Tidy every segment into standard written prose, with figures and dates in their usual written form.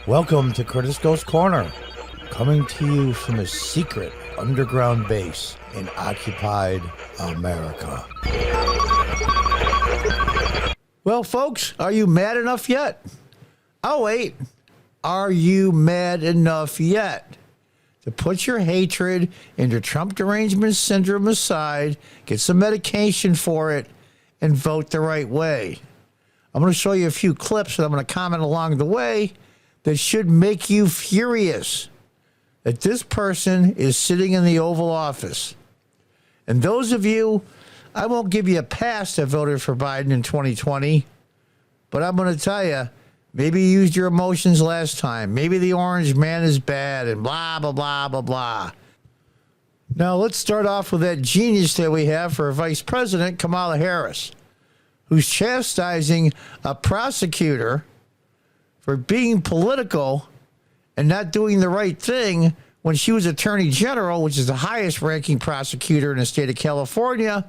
Welcome to Curtis Ghost Corner, coming to you from a secret underground base in occupied America. Well, folks, are you mad enough yet? Oh, wait. Are you mad enough yet to put your hatred and your Trump derangement syndrome aside, get some medication for it, and vote the right way? I'm going to show you a few clips, and I'm going to comment along the way that should make you furious that this person is sitting in the Oval Office. And those of you, I won't give you a pass that voted for Biden in 2020, but I'm going to tell you, maybe you used your emotions last time. Maybe the orange man is bad and blah, blah, blah, blah, blah. Now, let's start off with that genius that we have for Vice President Kamala Harris, who's chastising a prosecutor for being political and not doing the right thing when she was Attorney General, which is the highest ranking prosecutor in the state of California,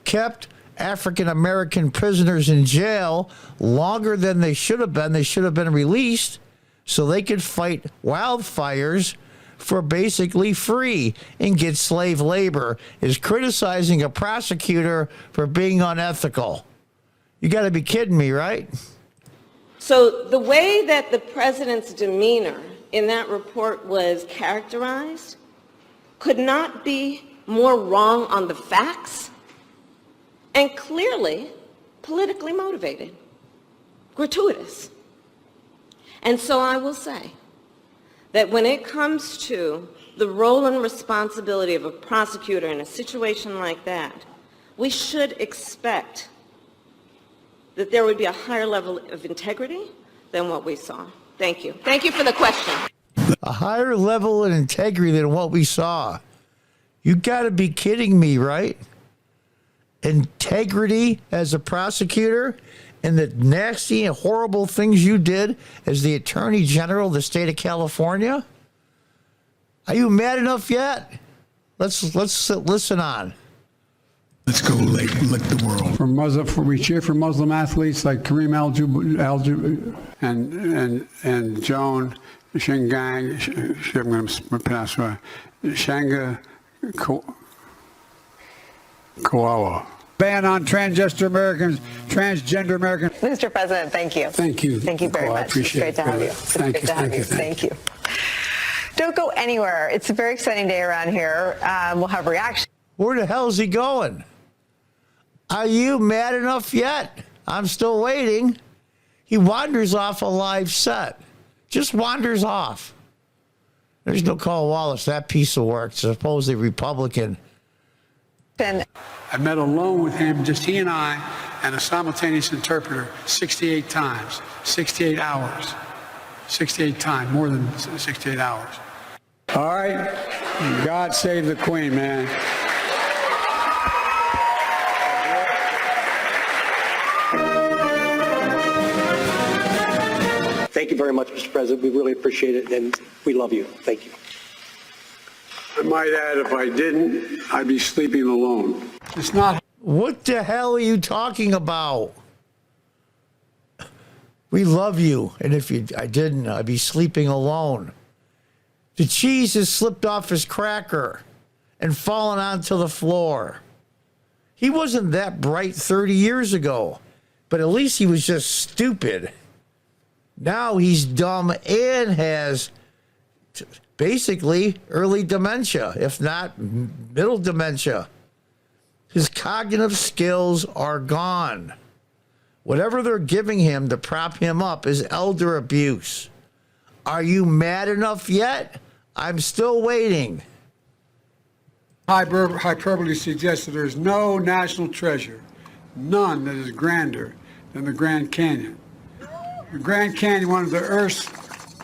kept African-American prisoners in jail longer than they should have been. They should have been released so they could fight wildfires for basically free and get slave labor, is criticizing a prosecutor for being unethical. You got to be kidding me, right? So the way that the president's demeanor in that report was characterized could not be more wrong on the facts and clearly politically motivated, gratuitous. And so I will say that when it comes to the role and responsibility of a prosecutor in a situation like that, we should expect that there would be a higher level of integrity than what we saw. Thank you. Thank you for the question. A higher level of integrity than what we saw. You got to be kidding me, right? Integrity as a prosecutor and the nasty and horrible things you did as the Attorney General of the state of California? Are you mad enough yet? Let's listen on. Let's go lick the world. We cheer for Muslim athletes like Kareem and Joan Shingang, I'm going to pronounce right, Shanga Koawa. Ban on transgender Americans. Mr. President, thank you. Thank you. Thank you very much. I appreciate it's great to have you. Thank you. Don't go anywhere. It's a very exciting day around here. We'll have reaction. Where the hell is he going? Are you mad enough yet? I'm still waiting. He wanders off a live set. Just wanders off. There's no Call Wallace, that piece of work, supposedly Republican. I met alone with him, just he and I, and a simultaneous interpreter 68 times, 68 hours, 68 times, more than 68 hours. All right, God save the Queen, man. Thank you very much, Mr. President. We really appreciate it, and we love you. Thank you. I might add, if I didn't, I'd be sleeping alone. It's not. What the hell are you talking about? We love you, and if I didn't, I'd be sleeping alone. The cheese has slipped off his cracker and fallen onto the floor. He wasn't that bright 30 years ago, but at least he was just stupid. Now he's dumb and has basically early dementia, if not middle dementia. His cognitive skills are gone. Whatever they're giving him to prop him up is elder abuse. Are you mad enough yet? I'm still waiting. Hyperbole suggests that there is no national treasure, none that is grander than the Grand Canyon. The Grand Canyon, one of the Earth's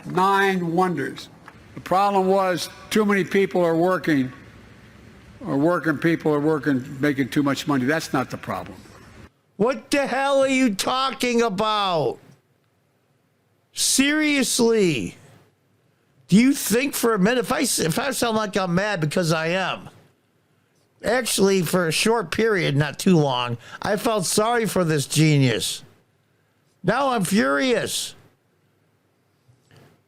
9 wonders. The problem was too many people are working, making too much money. That's not the problem. What the hell are you talking about? Seriously. Do you think for a minute, if I sound like I'm mad, because I am. Actually, for a short period, not too long, I felt sorry for this genius. Now I'm furious.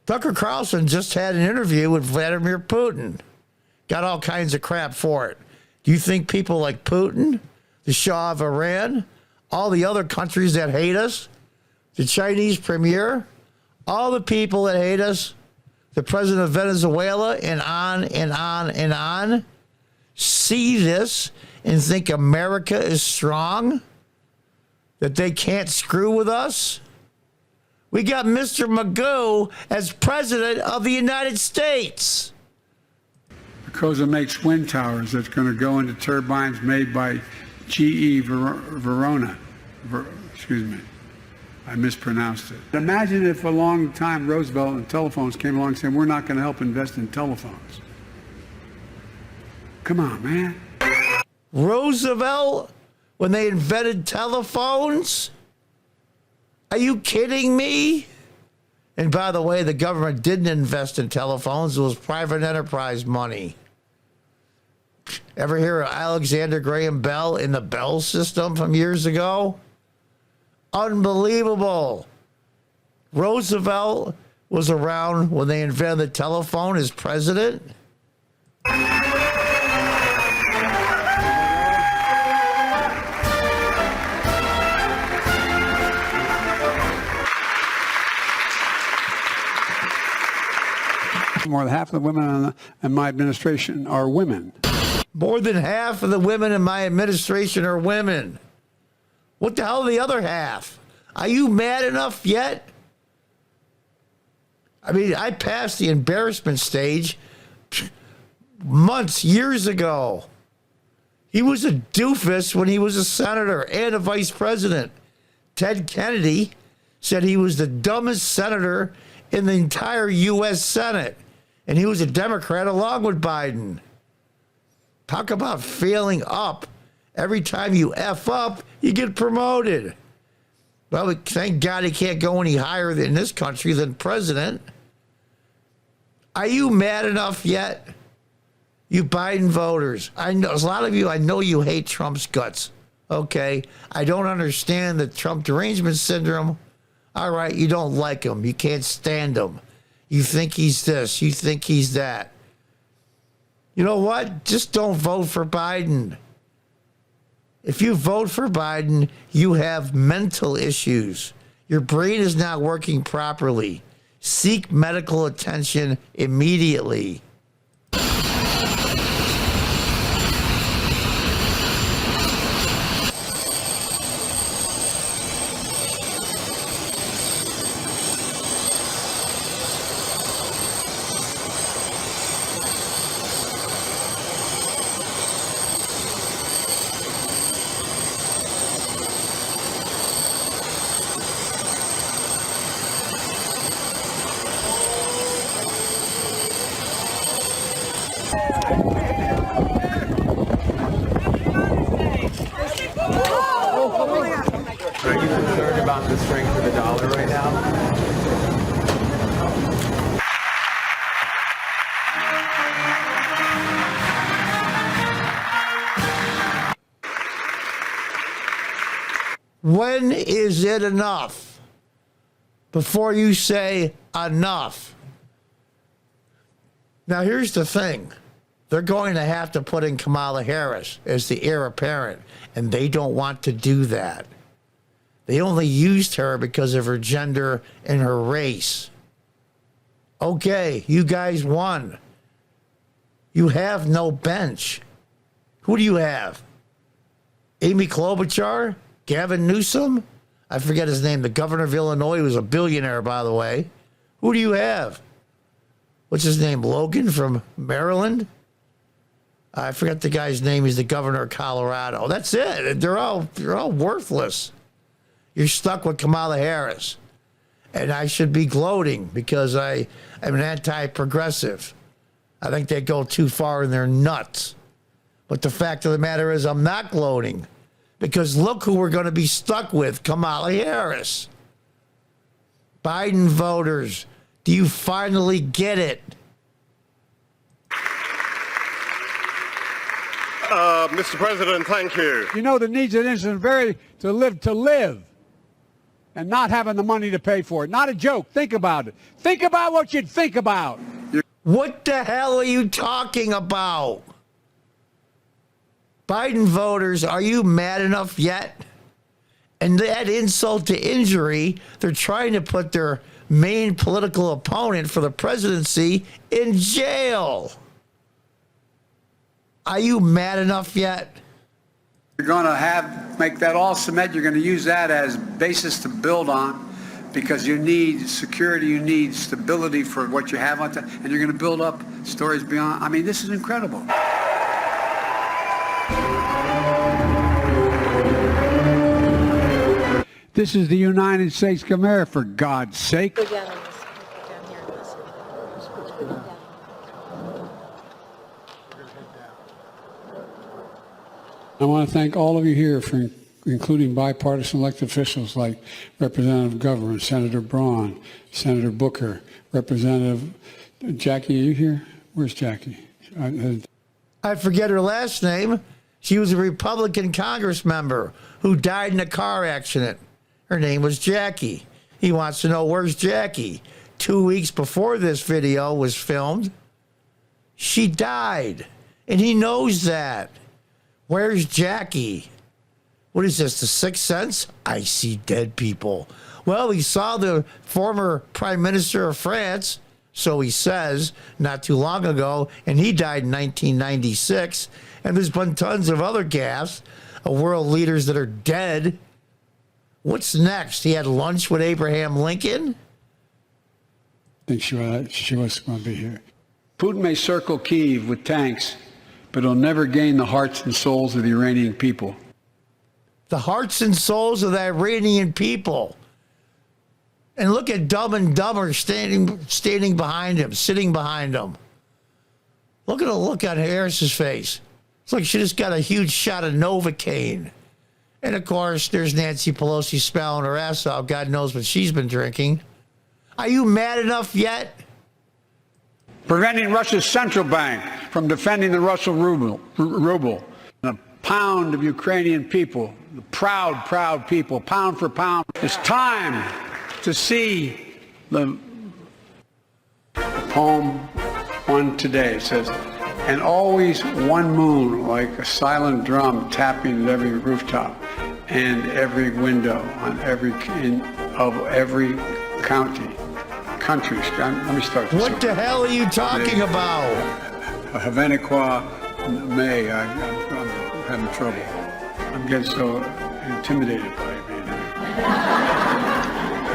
Tucker Carlson just had an interview with Vladimir Putin. Got all kinds of crap for it. Do you think people like Putin, the Shah of Iran, all the other countries that hate us, the Chinese premier, all the people that hate us, the president of Venezuela, and on and on and on, see this and think America is strong? That they can't screw with us? We got Mr. Magoo as president of the United States. Because it makes wind towers that's going to go into turbines made by GE Verona. Excuse me. I mispronounced it. Imagine if a long time Roosevelt and telephones came along saying, we're not going to help invest in telephones. Come on, man. Roosevelt, when they invented telephones? Are you kidding me? And by the way, the government didn't invest in telephones. It was private enterprise money. Ever hear of Alexander Graham Bell in the Bell system from years ago? Unbelievable. Roosevelt was around when they invented the telephone as president. More than half of the women in my administration are women. More than half of the women in my administration are women. What the hell are the other half? Are you mad enough yet? I mean, I passed the embarrassment stage months, years ago. He was a doofus when he was a senator and a vice president. Ted Kennedy said he was the dumbest senator in the entire U.S. Senate. And he was a Democrat along with Biden. Talk about failing up. Every time you F up, you get promoted. Well, thank God he can't go any higher in this country than president. Are you mad enough yet? You Biden voters. I know a lot of you, I know you hate Trump's guts. Okay. I don't understand the Trump derangement syndrome. All right, you don't like him. You can't stand him. You think he's this. You think he's that. You know what? Just don't vote for Biden. If you vote for Biden, you have mental issues. Your brain is not working properly. Seek medical attention immediately. Are you concerned about the strength of the dollar right now? When is it enough? Before you say enough. Now, here's the thing. They're going to have to put in Kamala Harris as the heir apparent, and they don't want to do that. They only used her because of her gender and her race. Okay, you guys won. You have no bench. Who do you have? Amy Klobuchar? Gavin Newsom? I forget his name. The governor of Illinois was a billionaire, by the way. Who do you have? What's his name? Logan from Maryland? I forget the guy's name. He's the governor of Colorado. That's it. They're all worthless. You're stuck with Kamala Harris. And I should be gloating because I am an anti-progressive. I think they go too far and they're nuts. But the fact of the matter is I'm not gloating because look who we're going to be stuck with, Kamala Harris. Biden voters, do you finally get it? Mr. President, thank you. You know the needs of innocent very to live. and not having the money to pay for it. Not a joke. Think about it. Think about what you'd think about. What the hell are you talking about? Biden voters, are you mad enough yet? And that insult to injury, they're trying to put their main political opponent for the presidency in jail. Are you mad enough yet? You're going to make that all cement. You're going to use that as basis to build on, because you need security, you need stability for what you have on top, and you're going to build up stories beyond. I mean, this is incredible. This is the United States of America, for God's sake. Go down and listen. Go down here and listen. Go down. I want to thank all of you here, for including bipartisan elected officials like Representative Governor, Senator Braun, Senator Booker, Representative Jackie. Are you here? Where's Jackie? I forget her last name. She was a Republican Congress member who died in a car accident. Her name was Jackie. He wants to know, where's Jackie? 2 weeks before this video was filmed, she died. And he knows that. Where's Jackie? What is this, The Sixth Sense? I see dead people. Well, he saw the former Prime Minister of France, so he says, not too long ago, and he died in 1996. And there's been tons of other gaffes of world leaders that are dead. What's next? He had lunch with Abraham Lincoln? I think she was going to be here. Putin may circle Kyiv with tanks, but he'll never gain the hearts and souls of the Iranian people. The hearts and souls of the Iranian people. And look at Dumb and Dumber standing behind him, sitting behind him. Look at the look on Harris's face. It's like she just got a huge shot of Novocaine. And of course, there's Nancy Pelosi spelling her ass out. God knows what she's been drinking. Are you mad enough yet? Preventing Russia's central bank from defending the Russian ruble. A pound of Ukrainian people, the proud people, pound for pound. It's time to see the poem one today. It says, and always one moon like a silent drum tapping at every rooftop and every window on every country. Let me start this. What the hell are you talking about? Havana Qua May. I'm having trouble. I'm getting so intimidated by it being here.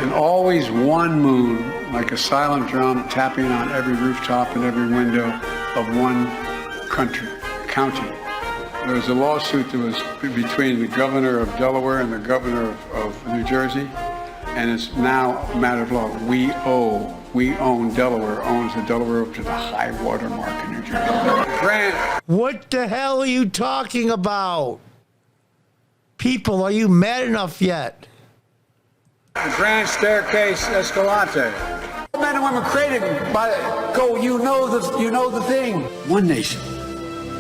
And always one moon, like a silent drum, tapping on every rooftop and every window of one county. There was a lawsuit that was between the governor of Delaware and the governor of New Jersey, and it's now a matter of law. We own Delaware, owns the Delaware up to the high water mark in New Jersey. Grant. What the hell are you talking about? People, are you mad enough yet? The Grand Staircase Escalante. Men and women created by you know the thing. One nation,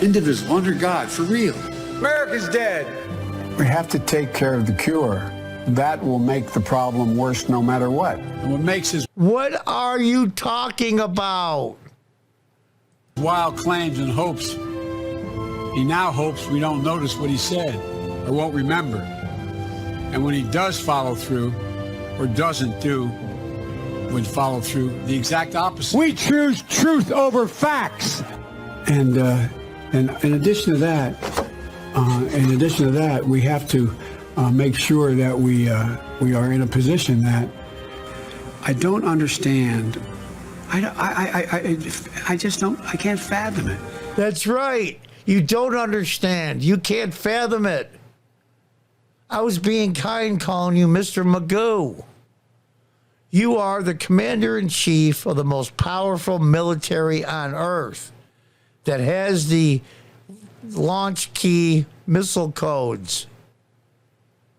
indivisible, under God, for real. America's dead. We have to take care of the cure. That will make the problem worse no matter what. And what makes his What are you talking about? wild claims and hopes, he now hopes we don't notice what he said or won't remember. And when he does follow through or doesn't do, would follow through the exact opposite. We choose truth over facts. And in addition to that, we have to make sure that we are in a position that I don't understand. I just don't. I can't fathom it. That's right. You don't understand. You can't fathom it. I was being kind calling you Mr. Magoo. You are the commander-in-chief of the most powerful military on earth that has the launch key missile codes.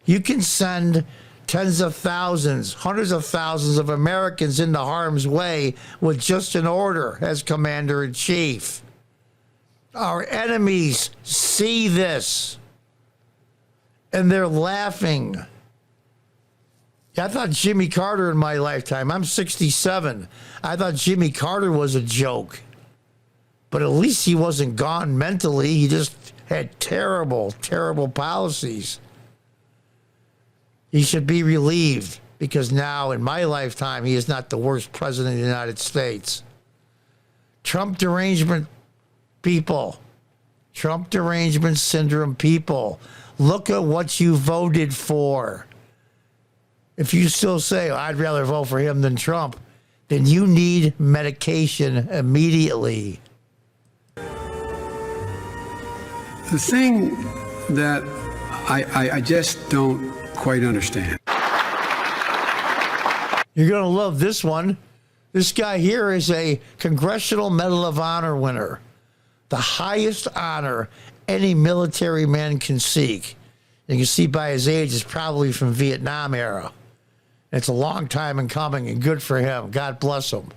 You can send tens of thousands, hundreds of thousands of Americans into harm's way with just an order as commander-in-chief. Our enemies see this, and they're laughing I thought Jimmy Carter in my lifetime, I'm 67. I thought Jimmy Carter was a joke. But at least he wasn't gone mentally. He just had terrible, terrible policies. He should be relieved because now, in my lifetime, he is not the worst president of the United States. Trump derangement people. Trump derangement syndrome people. Look at what you voted for. If you still say, I'd rather vote for him than Trump, then you need medication immediately. The thing that I just don't quite understand. You're going to love this one. This guy here is a Congressional Medal of Honor winner, the highest honor any military man can seek. You can see by his age, it's probably from Vietnam era. It's a long time in coming and good for him. God bless him.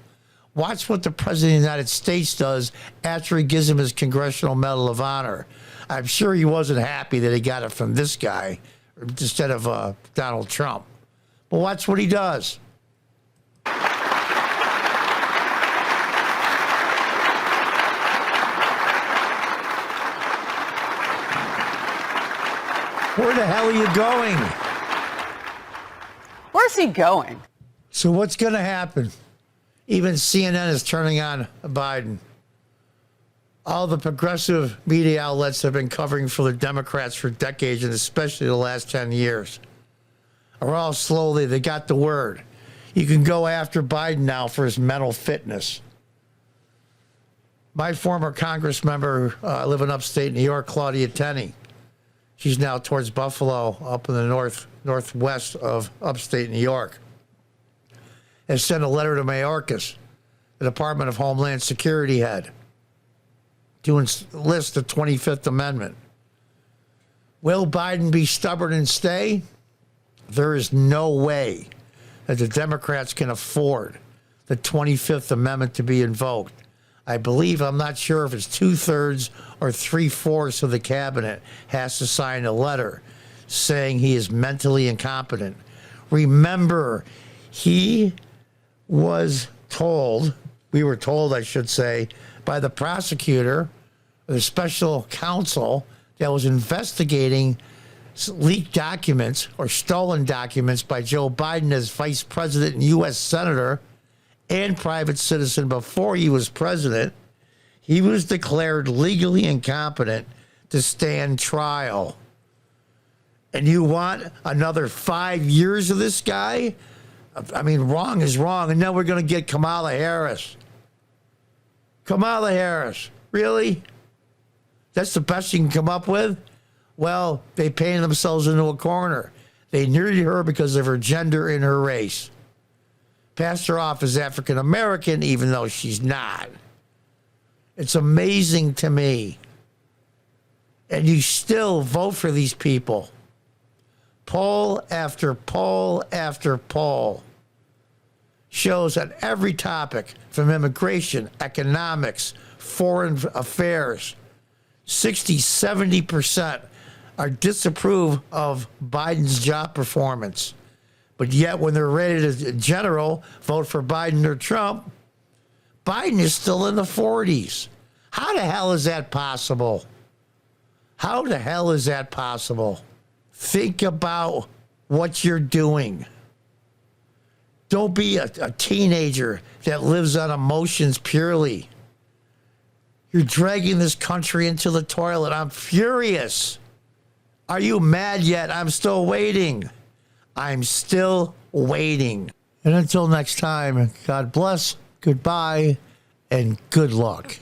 Watch what the President of the United States does after he gives him his Congressional Medal of Honor. I'm sure he wasn't happy that he got it from this guy instead of Donald Trump. But watch what he does. Where the hell are you going? Where's he going? So what's going to happen? Even CNN is turning on Biden. All the progressive media outlets have been covering for the Democrats for decades, and especially the last 10 years. Are all slowly, they got the word. You can go after Biden now for his mental fitness. My former Congress member, living upstate New York, Claudia Tenney, she's now towards Buffalo, up in the northwest of upstate New York, has sent a letter to Mayorkas, the Department of Homeland Security head, to enlist the 25th Amendment. Will Biden be stubborn and stay? There is no way that the Democrats can afford the 25th Amendment to be invoked. I believe, I'm not sure if it's 2/3 or 3/4 of the cabinet has to sign a letter saying he is mentally incompetent. Remember, we were told, I should say, by the prosecutor, the special counsel that was investigating leaked documents or stolen documents by Joe Biden as vice president and U.S. senator and private citizen before he was president. He was declared legally incompetent to stand trial. And you want another 5 years of this guy? I mean, wrong is wrong. And then we're going to get Kamala Harris. Kamala Harris. Really? That's the best you can come up with? Well, they painted themselves into a corner. They needed her because of her gender and her race. Passed her off as African American, even though she's not. It's amazing to me. And you still vote for these people. Poll after poll after poll shows on every topic, from immigration, economics, foreign affairs, 60-70% are disapprove of Biden's job performance. But yet when they're ready to general vote for Biden or Trump, Biden is still in the 40s. How the hell is that possible? How the hell is that possible? Think about what you're doing. Don't be a teenager that lives on emotions purely. You're dragging this country into the toilet. I'm furious. Are you mad yet? I'm still waiting. I'm still waiting. And until next time, God bless, goodbye, and good luck.